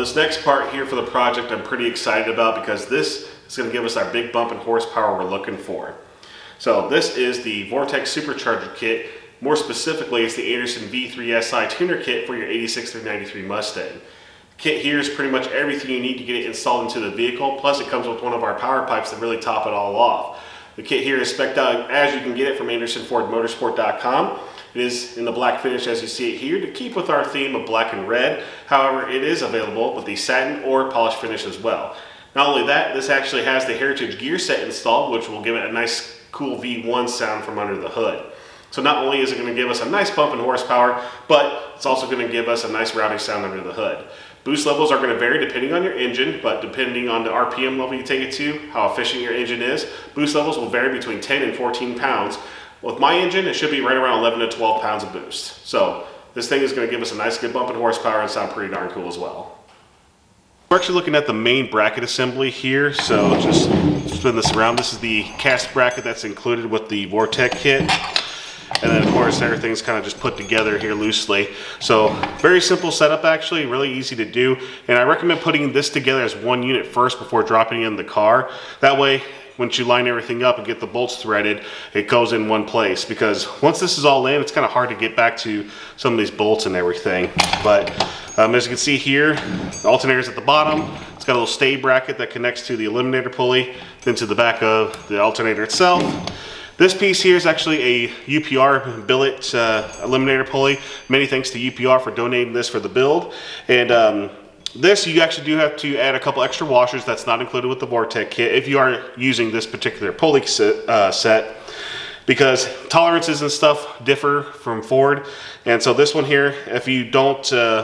this next part here for the project I'm pretty excited about because this is going to give us our big bump in horsepower we're looking for. So this is the Vortech supercharger kit. More specifically, it's the Anderson V3 Si tuner kit for your 86 through 93 Mustang. The kit here is pretty much everything you need to get it installed into the vehicle, plus it comes with one of our power pipes that really top it all off. The kit here is spec'd out as you can get it from Motorsport.com. It is in the black finish as you see it here to keep with our theme of black and red. However, it is available with the satin or polished finish as well. Not only that, this actually has the Heritage gear set installed, which will give it a nice cool V1 sound from under the hood. So not only is it going to give us a nice bump in horsepower, but it's also going to give us a nice rowdy sound under the hood. Boost levels are going to vary depending on your engine, but depending on the RPM level you take it to, how efficient your engine is, boost levels will vary between 10 and 14 pounds. With my engine, it should be right around 11 to 12 pounds of boost. So this thing is going to give us a nice good bump in horsepower and sound pretty darn cool as well. We're actually looking at the main bracket assembly here, so just spin this around. This is the cast bracket that's included with the Vortech kit. And then of course everything's kind of just put together here loosely. So very simple setup actually, really easy to do. And I recommend putting this together as one unit first before dropping it in the car. That way, once you line everything up and get the bolts threaded, it goes in one place. Because once this is all in, it's kind of hard to get back to some of these bolts and everything. But as you can see here, the alternator's at the bottom. It's got a little stay bracket that connects to the eliminator pulley, then to the back of the alternator itself. This piece here is actually a UPR Billet eliminator pulley. Many thanks to UPR for donating this for the build. And this, you actually do have to add a couple extra washers. That's not included with the Vortech kit if you are using this particular pulley set, because tolerances and stuff differ from Ford. And so this one here, if you don't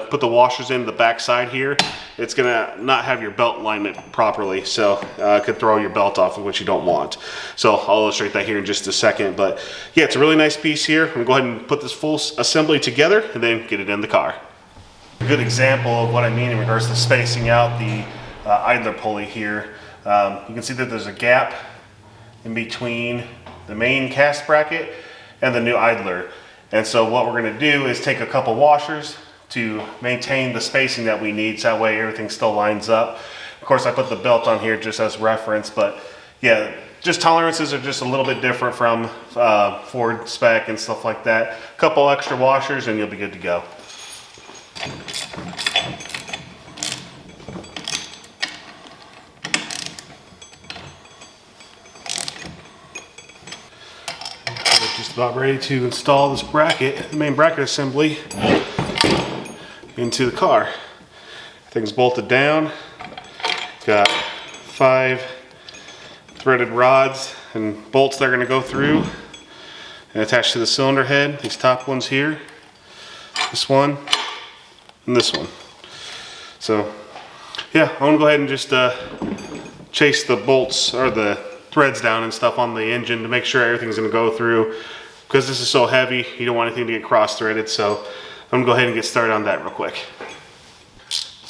put the washers in the back side here, it's gonna not have your belt alignment properly. So it could throw your belt off, which you don't want. So I'll illustrate that here in just a second. But yeah, it's a really nice piece here. I'm gonna go ahead and put this full assembly together and then get it in the car. A good example of what I mean in regards to spacing out the idler pulley here. You can see that there's a gap in between the main cast bracket and the new idler. And so what we're going to do is take a couple washers to maintain the spacing that we need, so that way everything still lines up. Of course, I put the belt on here just as reference, but yeah, just tolerances are just a little bit different from Ford spec and stuff like that. A couple extra washers and you'll be good to go. Just about ready to install this bracket, the main bracket assembly, into the car. Things bolted down. Got 5 threaded rods and bolts that are going to go through and attach to the cylinder head. These top ones here, this one, and this one. So yeah, I'm gonna go ahead and just chase the bolts or the threads down and stuff on the engine to make sure everything's gonna go through. Because this is so heavy, you don't want anything to get cross-threaded, so I'm gonna go ahead and get started on that real quick.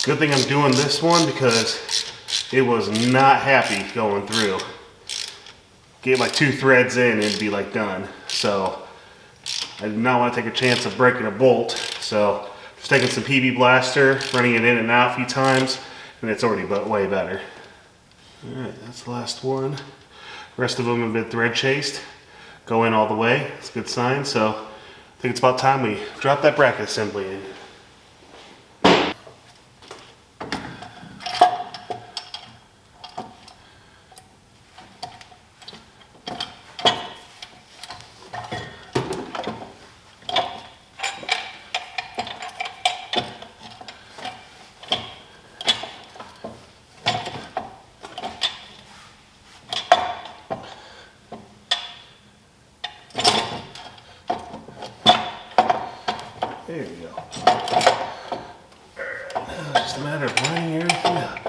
Good thing I'm doing this one because it was not happy going through. Get like 2 threads in and it'd be like done. So I did not want to take a chance of breaking a bolt, so just taking some PB Blaster, running it in and out a few times, and it's already way better. Alright, that's the last one. The rest of them have been thread chased. Go in all the way. It's a good sign, so I think it's about time we drop that bracket assembly in. There you go. Just a matter of lining everything up.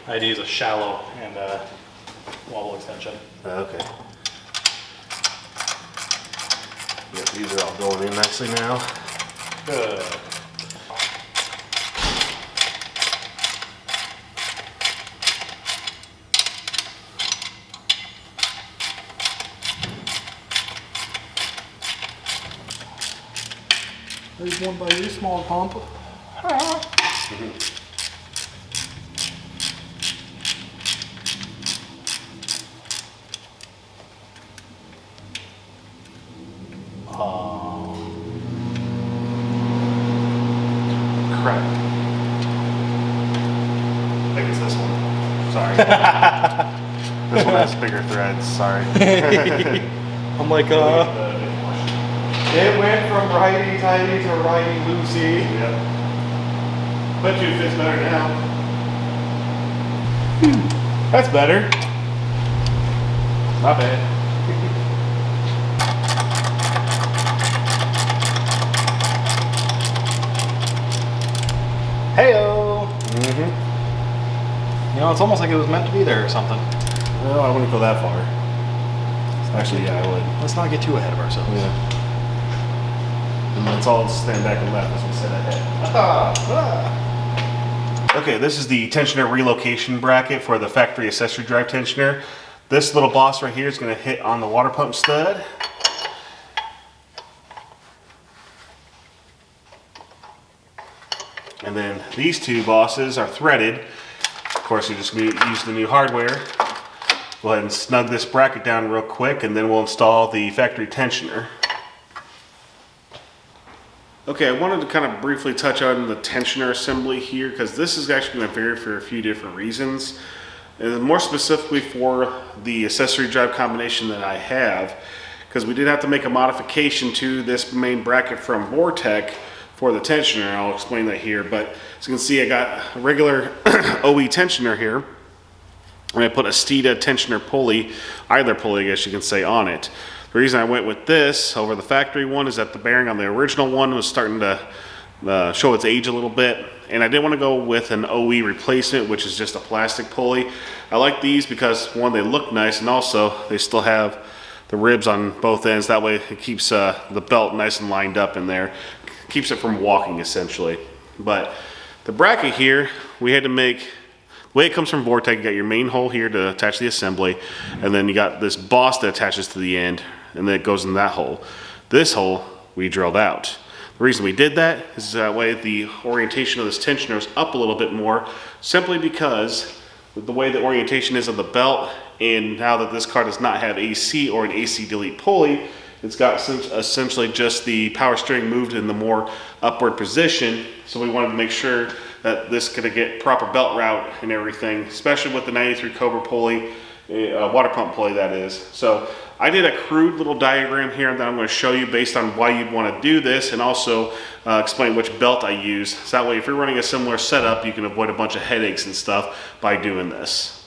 I had to use a shallow and wobble extension. Okay. Yep, these are all going in nicely now. Good. There's one by you, small pump. Oh. Crap. I think it's this one. Sorry. This one has bigger threads, sorry. I'm like, it went from righty-tighty to righty-loosey. Yep. Bet you it fits better now. That's better. Not bad. Heyo! You know, it's almost like it was meant to be there or something. Well, I wouldn't go that far. Actually, yeah, I would. Let's not get too ahead of ourselves. Yeah. And let's all stand back and left as we said ahead. Okay, this is the tensioner relocation bracket for the factory accessory drive tensioner. This little boss right here is going to hit on the water pump stud. And then these two bosses are threaded. Of course, you're just going to use the new hardware. Go ahead and snug this bracket down real quick, and then we'll install the factory tensioner. Okay, I wanted to kind of briefly touch on the tensioner assembly here, because this is actually going to vary for a few different reasons. And more specifically for the accessory drive combination that I have, because we did have to make a modification to this main bracket from VorTech for the tensioner. I'll explain that here, but as you can see, I got a regular OE tensioner here, and I put a Steeda tensioner pulley, idler pulley I guess you can say, on it. The reason I went with this over the factory one is that the bearing on the original one was starting to show its age a little bit, and I didn't want to go with an OE replacement, which is just a plastic pulley. I like these because, one, they look nice, and also they still have the ribs on both ends. That way it keeps the belt nice and lined up in there. Keeps it from walking, essentially. But the bracket here, we had to make, the way it comes from VorTech, you got your main hole here to attach the assembly, and then you got this boss that attaches to the end, and then it goes in that hole. This hole we drilled out. The reason we did that is that way the orientation of this tensioner is up a little bit more, simply because with the way the orientation is of the belt, and now that this car does not have AC or an AC delete pulley, it's got essentially just the power steering moved in the more upward position. So we wanted to make sure that this could get proper belt route and everything, especially with the 93 Cobra pulley, water pump pulley that is. So I did a crude little diagram here that I'm going to show you based on why you'd want to do this, and also explain which belt I use. So that way if you're running a similar setup, you can avoid a bunch of headaches and stuff by doing this.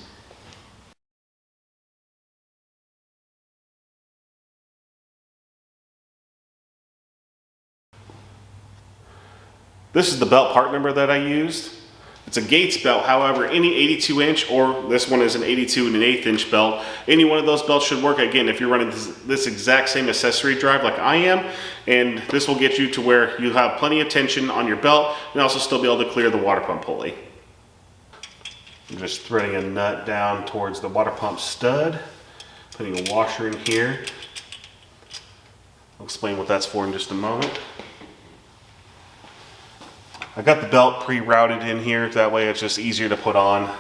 This is the belt part number that I used. It's a Gates belt, however, any 82 inch, or this one is an 82 and an 1/8 inch belt, any one of those belts should work. Again, if you're running this exact same accessory drive like I am, and this will get you to where you have plenty of tension on your belt, and also still be able to clear the water pump pulley. I'm just threading a nut down towards the water pump stud, putting a washer in here. I'll explain what that's for in just a moment. I got the belt pre-routed in here, that way it's just easier to put on.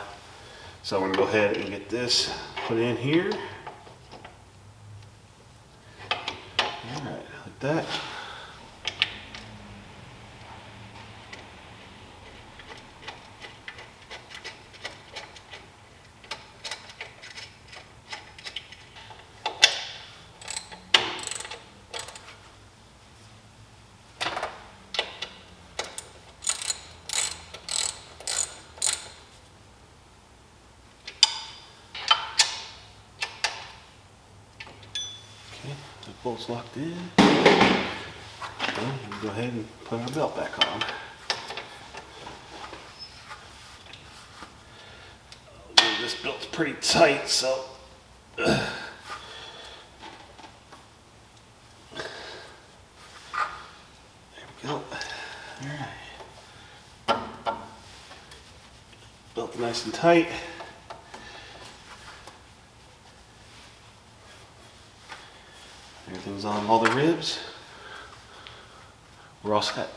So I'm going to go ahead and get this put in here. Alright, like that. The bolt's locked in. Well, we'll go ahead and put our belt back on. This belt's pretty tight, so there we go. Alright. Belt nice and tight. Everything's on all the ribs. we're all set.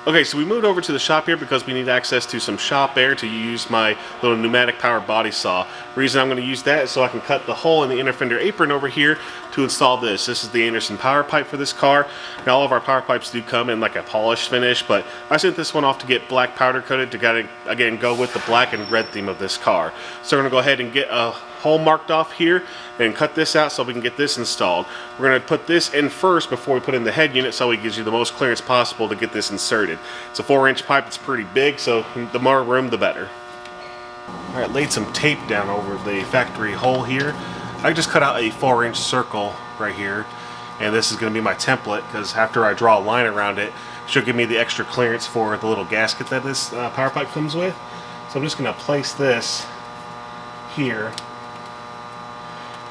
Okay, so we moved over to the shop here because we need access to some shop air to use my little pneumatic powered body saw. The reason I'm going to use that is so I can cut the hole in the inner fender apron over here to install this. This is the Anderson power pipe for this car. Now all of our power pipes do come in like a polished finish, but I sent this one off to get black powder coated to again go with the black and red theme of this car. So we're going to go ahead and get a hole marked off here and cut this out so we can get this installed. We're going to put this in first before we put in the head unit so it gives you the most clearance possible to get this inserted. It's a 4-inch pipe, it's pretty big, so the more room the better. Alright, laid some tape down over the factory hole here. I just cut out a 4-inch circle right here, and this is going to be my template because after I draw a line around it, it should give me the extra clearance for the little gasket that this power pipe comes with. So I'm just going to place this here.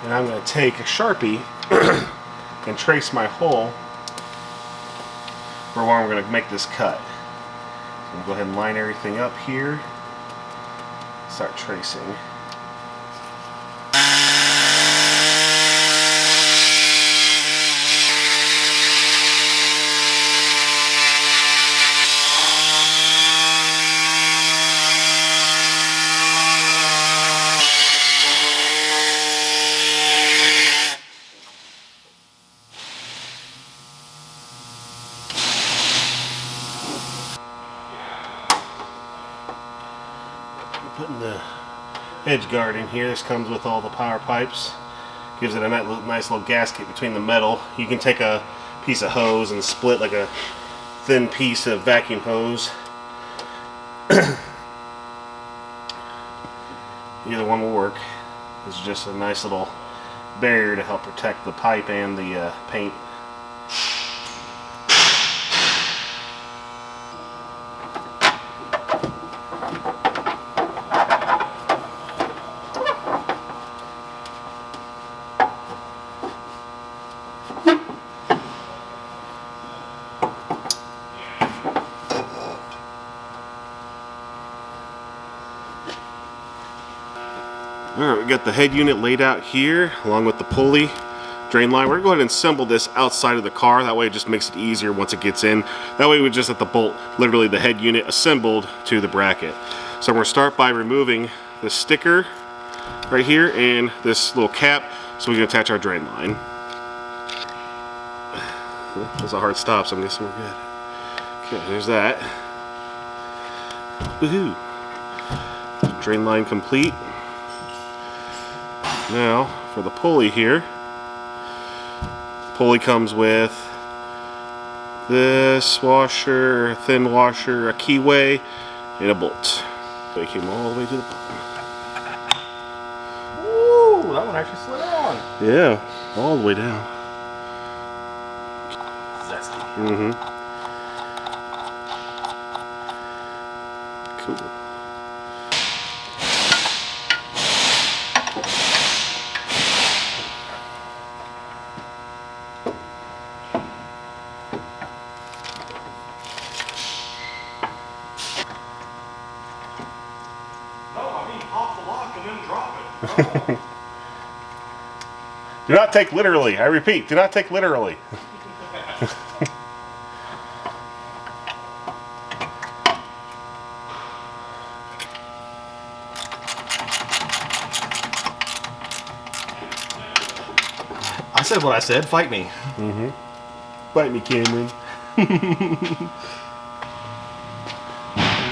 And I'm going to take a Sharpie and trace my hole for where we're going to make this cut. So I'm going to go ahead and line everything up here. Start tracing. Putting the edge guard in here. This comes with all the power pipes. Gives it a nice little gasket between the metal. You can take a piece of hose and split like a thin piece of vacuum hose. Either one will work. This is just a nice little barrier to help protect the pipe and the paint. Alright, we got the head unit laid out here along with the pulley, drain line. We're going to go ahead and assemble this outside of the car. That way it just makes it easier once it gets in. That way we just have to bolt literally the head unit assembled to the bracket. So we're going to start by removing the sticker right here and this little cap so we can attach our drain line. That was a hard stop, so I'm guessing we're good. Okay, there's that. Woohoo! Drain line complete. Now, for the pulley here, pulley comes with this washer, a thin washer, a keyway, and a bolt. They came all the way to the bottom. Ooh, that one actually slid on. Yeah, all the way down. Zesty. Mm-hmm. Cool. Do not take literally. I repeat, do not take literally. I said what I said. Fight me. Mm-hmm. Fight me, Cameron.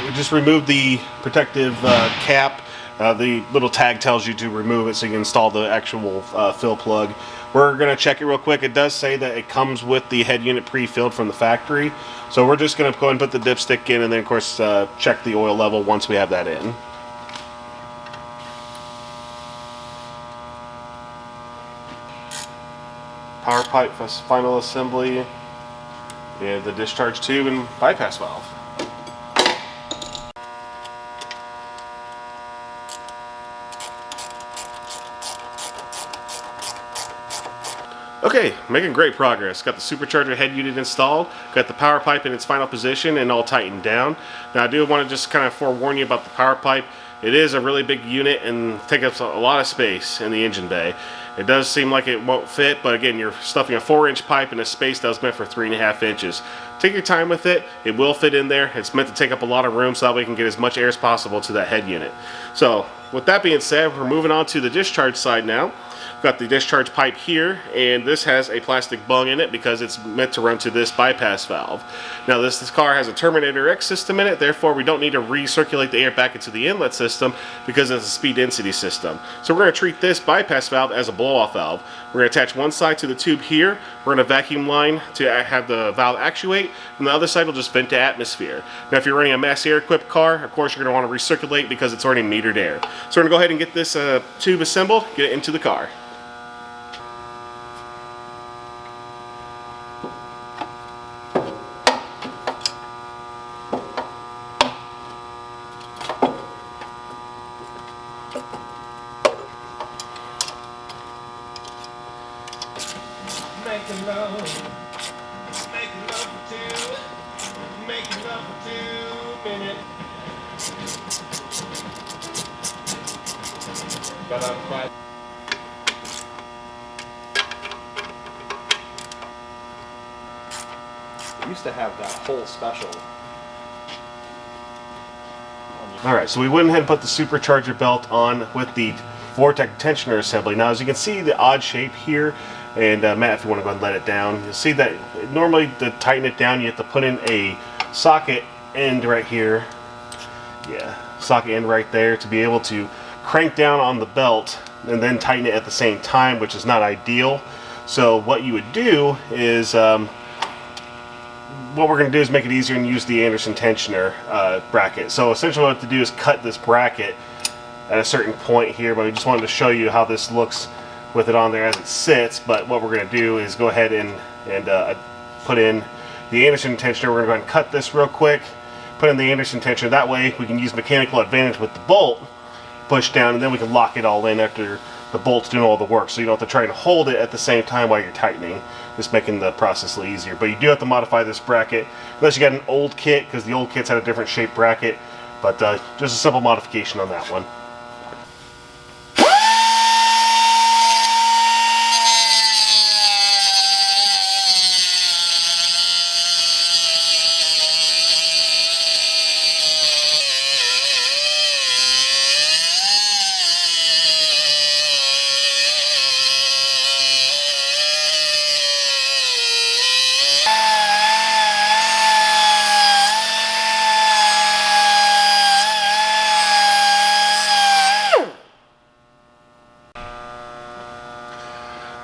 We just removed the protective cap. The little tag tells you to remove it so you can install the actual fill plug. We're going to check it real quick. It does say that it comes with the head unit pre-filled from the factory. So we're just going to go ahead and put the dipstick in and then of course check the oil level once we have that in. Power pipe final assembly, and the discharge tube and bypass valve. Okay, making great progress. Got the supercharger head unit installed, got the power pipe in its final position and all tightened down. Now I do want to just kind of forewarn you about the power pipe. it is a really big unit and takes up a lot of space in the engine bay. It does seem like it won't fit, but again, you're stuffing a 4-inch pipe in a space that was meant for 3.5 inches. Take your time with it. It will fit in there. It's meant to take up a lot of room so that way you can get as much air as possible to that head unit. So with that being said, we're moving on to the discharge side now. Got the discharge pipe here, and this has a plastic bung in it because it's meant to run to this bypass valve. Now this car has a Terminator X system in it, therefore we don't need to recirculate the air back into the inlet system because it's a speed density system. So we're going to treat this bypass valve as a blow-off valve. We're going to attach one side to the tube here, we're going to vacuum line to have the valve actuate, and the other side will just vent to atmosphere. Now if you're running a mass air equipped car, of course you're going to want to recirculate because it's already metered air. So we're going to go ahead and get this tube assembled, get it into the car. Making love for two, making love for 2 minutes. But I'm quite. We used to have that whole special. Alright, so we went ahead and put the supercharger belt on with the Vortech tensioner assembly. Now as you can see the odd shape here, and Matt, if you want to go ahead and let it down, you'll see that normally to tighten it down you have to put in a socket end right here. Yeah, socket end right there to be able to crank down on the belt and then tighten it at the same time, which is not ideal. So what you would do is, what we're going to do is make it easier and use the Anderson tensioner bracket. So essentially what to do is cut this bracket at a certain point here, but we just wanted to show you how this looks with it on there as it sits. But what we're going to do is go ahead and put in the Anderson tensioner. We're going to go ahead and cut this real quick, put in the Anderson tensioner. That way we can use mechanical advantage with the bolt, push down, and then we can lock it all in after the bolt's doing all the work. So you don't have to try and hold it at the same time while you're tightening, just making the process a little easier. But you do have to modify this bracket, unless you got an old kit, because the old kits had a different shaped bracket. But just a simple modification on that one.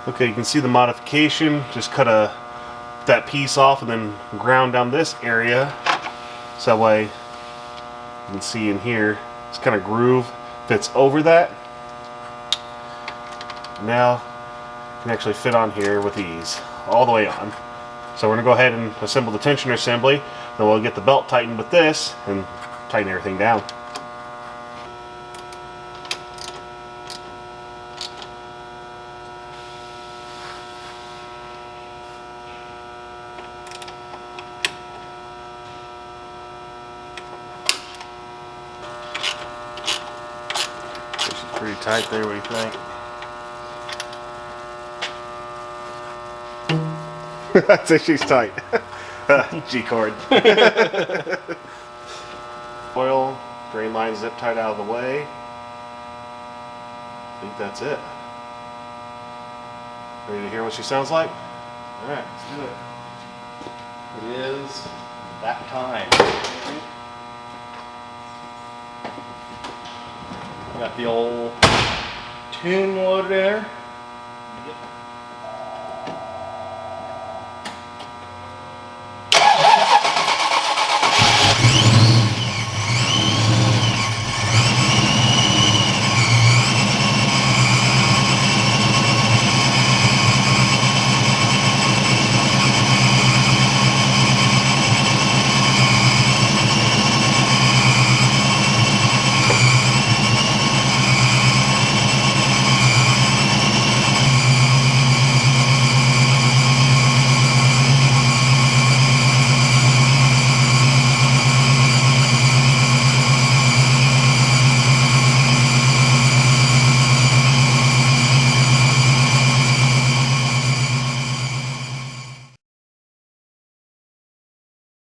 Okay, you can see the modification. Just cut that piece off and then ground down this area. So that way you can see in here, this kind of groove fits over that. Now it can actually fit on here with ease, all the way on. So we're going to go ahead and assemble the tensioner assembly. Then we'll get the belt tightened with this and tighten everything down. Pretty tight there, what do you think? I'd say she's tight. G-cord. Oil, drain line zip tied out of the way. I think that's it. Ready to hear what she sounds like? Alright, let's do it. It is that time. Got the old tune loader there. Yep.